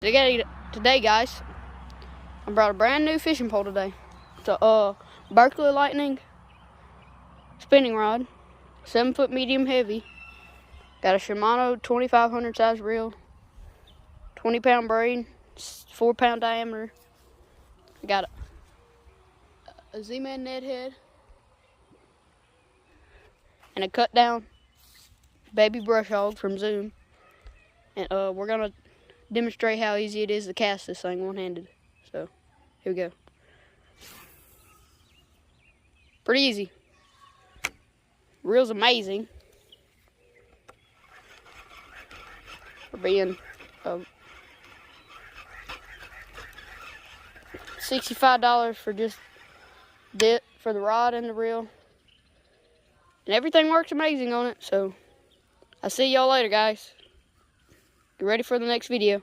Today, guys, I brought a brand new fishing pole today. It's a Berkley Lightning spinning rod, 7-foot medium heavy. Got a Shimano 2500 size reel, 20-pound braid, 4-pound diameter. I got a Z-Man net head and a cut down baby brush hog from Zoom. And we're gonna demonstrate how easy it is to cast this thing one-handed. So here we go. Pretty easy. Reel's amazing for being $65 for just for the rod and the reel, and everything works amazing on it. So I'll see y'all later, guys. Get ready for the next video.